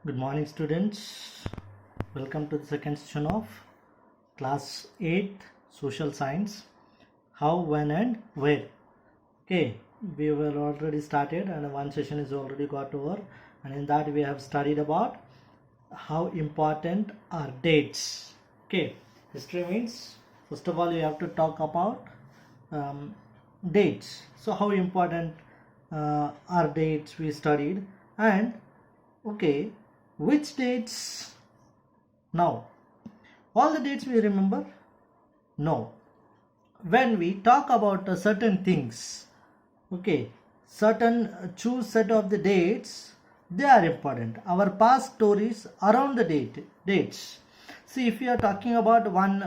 Good morning, students. Welcome to the second session of class 8 social science. How, when, and where. Okay, we were already started, and one session is already got over, and in that we have studied about how important are dates. Okay, history means first of all you have to talk about dates. So, how important are dates we studied, and okay, which dates now? All the dates we remember? No. When we talk about certain things, okay, certain choose set of the dates, they are important. Our past stories around the dates. See, if we are talking about one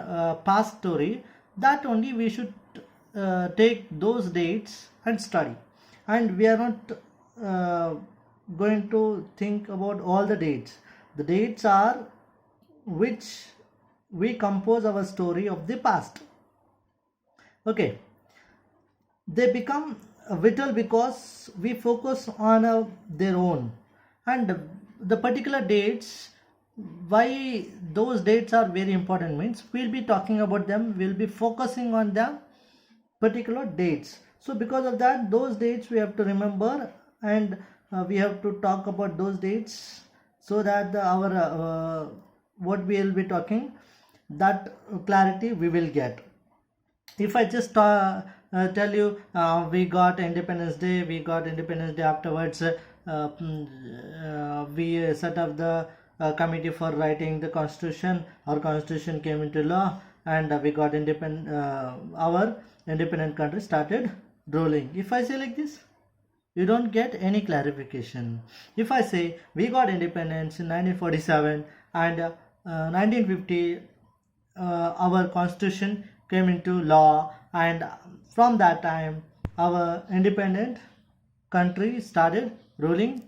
past story, that only we should take those dates and study, and we are not going to think about all the dates. The dates are which we compose our story of the past. Okay, they become vital because we focus on their own, and the particular dates, why those dates are very important means we'll be talking about them, we'll be focusing on them particular dates. So because of that, those dates we have to remember, and we have to talk about those dates so that our what we will be talking, that clarity we will get. If I just tell you we got Independence Day, afterwards we set up the committee for writing the constitution. Our constitution came into law, and we got our independent country started ruling. If I say like this, you don't get any clarification. If I say we got independence in 1947 and 1950, our constitution came into law, and from that time our independent country started ruling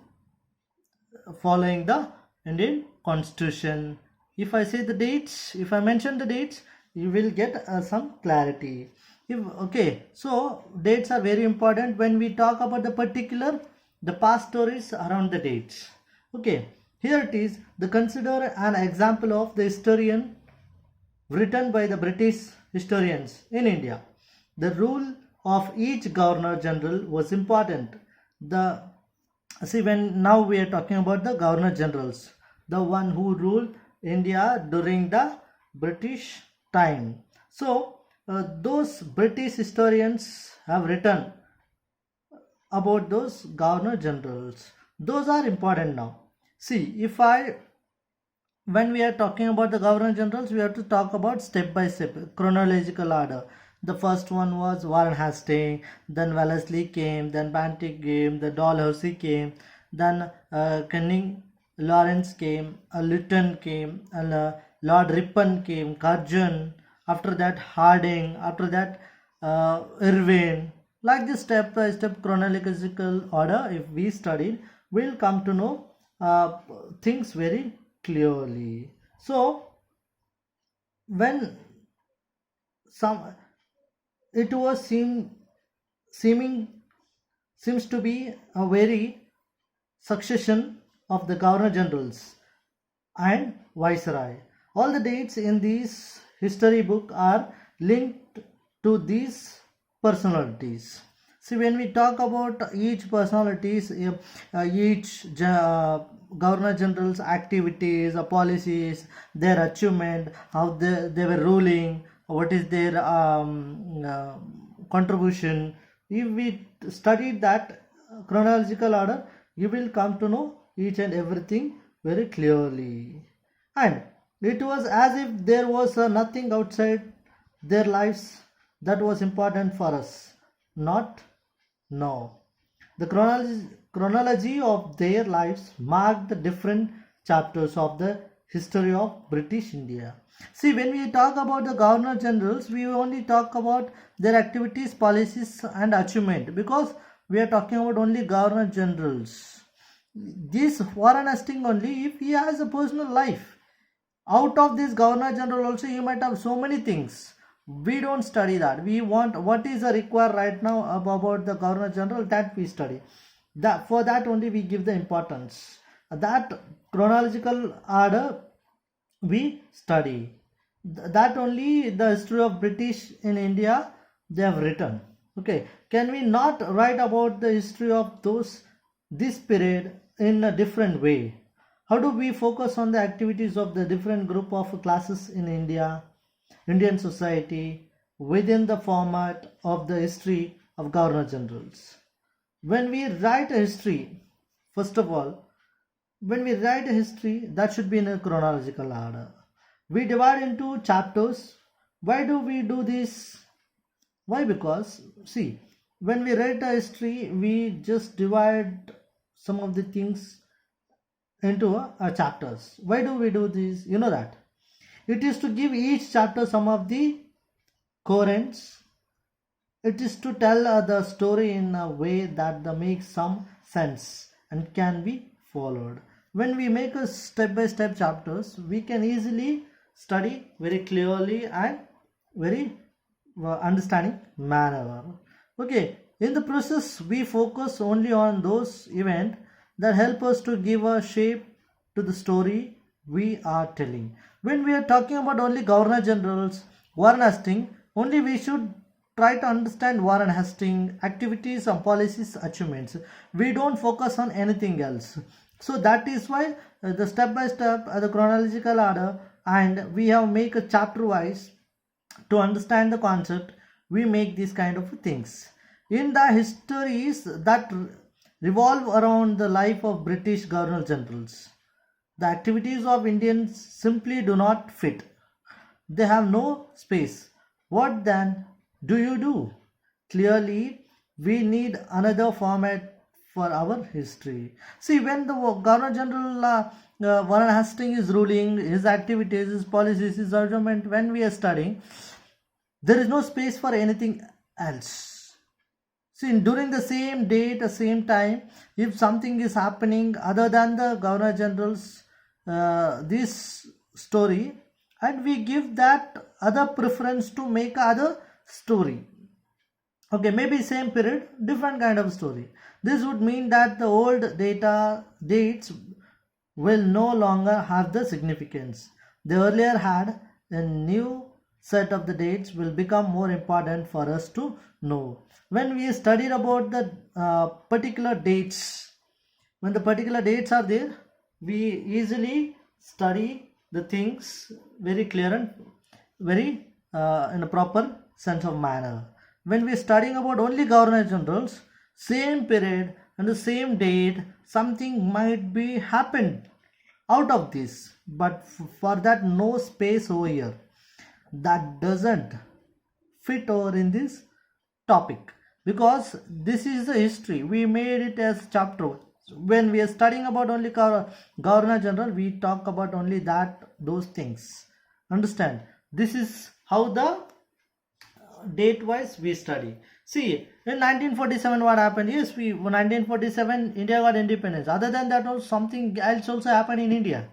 following the Indian constitution. If I say the dates, if I mention the dates, you will get some clarity. Okay, so dates are very important when we talk about the past stories around the dates. Okay, here it is. Consider an example of the historian written by the British historians in India. The rule of each governor general was important. When now we are talking about the governor generals, the one who ruled India during the British time. So those British historians have written about those governor generals. Those are important now. See, when we are talking about the governor generals, we have to talk about step by step, chronological order. The first one was Warren Hastings, then Wellesley came, then Banting came, the Dalhousie came, then Canning Lawrence came, Lytton came, and Lord Ripon came, Curzon, after that Harding, after that Irvine. Like this step by step chronological order, if we studied, we'll come to know things very clearly. So when it was seems to be a very succession of the governor generals and viceroy. All the dates in this history book are linked to these personalities. See, when we talk about each personalities, each governor general's activities, policies, their achievement, how they were ruling, what is their contribution. If we study that chronological order, you will come to know each and everything very clearly. And it was as if there was nothing outside their lives that was important for us. Not now. The chronology of their lives marked the different chapters of the history of British India. See, when we talk about the governor generals, we only talk about their activities, policies, and achievement, because we are talking about only governor generals. This Warren Hastings only, if he has a personal life, out of this governor general also he might have so many things. We don't study that. We want what is required right now about the governor general, that we study. For that only we give the importance. That chronological order we study. That only the history of British in India they have written. Okay, can we not write about the history of those this period in a different way? How do we focus on the activities of the different group of classes in India, Indian society, within the format of the history of Governor Generals? When we write a history, first of all, when we write a history, that should be in a chronological order. We divide into chapters. Why do we do this? Why? Because, see, when we write a history, we just divide some of the things into chapters. Why do we do this? You know that. It is to give each chapter some of the coherence. It is to tell the story in a way that makes some sense and can be followed. When we make a step-by-step chapters, we can easily study very clearly and very understanding manner. Okay, in the process, we focus only on those events that help us to give a shape to the story we are telling. When we are talking about only Governor Generals, Warren Hastings, only we should try to understand Warren Hastings activities and policies achievements. We don't focus on anything else. So that is why the step by step the chronological order, and we have make a chapter wise to understand the concept. We make these kind of things in the histories that revolve around the life of British Governor Generals. The activities of Indians simply do not fit. They have no space. What then do you do? Clearly, we need another format for our history. See, when the Governor General Warren Hastings is ruling, his activities, his policies, his argument, when we are studying, there is no space for anything else. See, during the same date, the same time, if something is happening other than the Governor General's this story, and we give that other preference to make other story. Okay, maybe same period, different kind of story. This would mean that the old dates will no longer have the significance they earlier had. A new set of the dates will become more important for us to know. When we studied about the particular dates, when the particular dates are there, we easily study the things very clear and very in a proper sense of manner. When we are studying about only Governor Generals, same period and the same date, something might be happened out of this, but for that no space over here. That doesn't fit over in this topic, because this is the history. We made it as chapter. When we are studying about only Governor General, we talk about only those things. Understand? This is how the date wise we study. See, in 1947 what happened? Yes, we 1947 India got independence. Other than that, also something else also happened in India.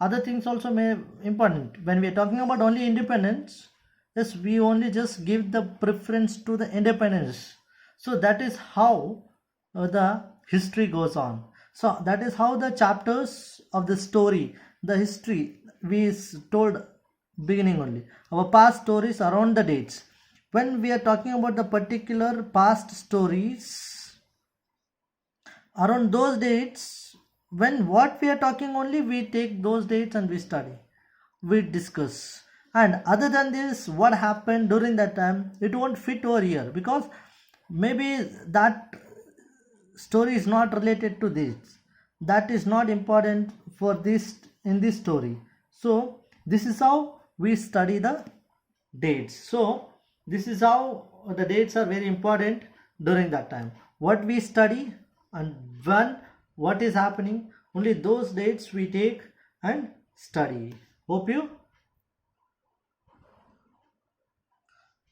Other things also may important. When we are talking about only independence, yes, we only just give the preference to the independence. So that is how the history goes on. So that is how the chapters of the story, the history we told beginning only. Our past stories around the dates. When we are talking about the particular past stories around those dates, when what we are talking only, we take those dates and we study, we discuss. And other than this, what happened during that time, it won't fit over here, because maybe that story is not related to this, that is not important for this in this story. So this is how we study the dates. So this is how the dates are very important during that time. What we study and when what is happening, only those dates we take and study. Hope you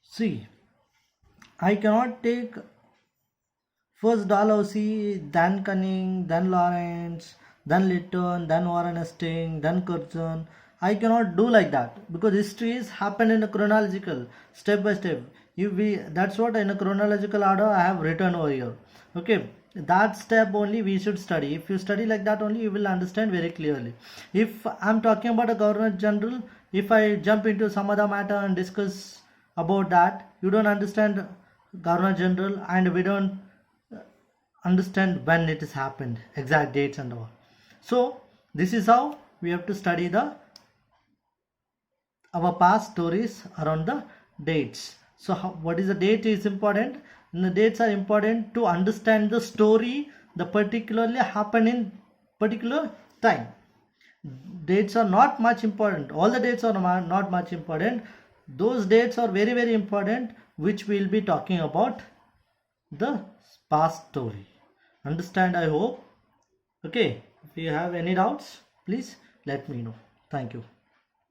see. I cannot take first Dalhousie, then Cunning, then Lawrence, then Lytton, then Warren Hastings, then Curzon. I cannot do like that, because history is happened in a chronological, step by step. If we, that's what in a chronological order I have written over here. Okay, that step only we should study. If you study like that only, you will understand very clearly. If I'm talking about a governor general, if I jump into some other matter and discuss about that, you don't understand governor general, and we don't understand when it has happened, exact dates and all. So this is how we have to study our past stories around the dates. So what is the date is important, and the dates are important to understand the story the particularly happened in particular time. Dates are not much important, all the dates are not much important. Those dates are very very important, which we'll be talking about the past story. Understand, I hope. Okay, if you have any doubts, please let me know. Thank you.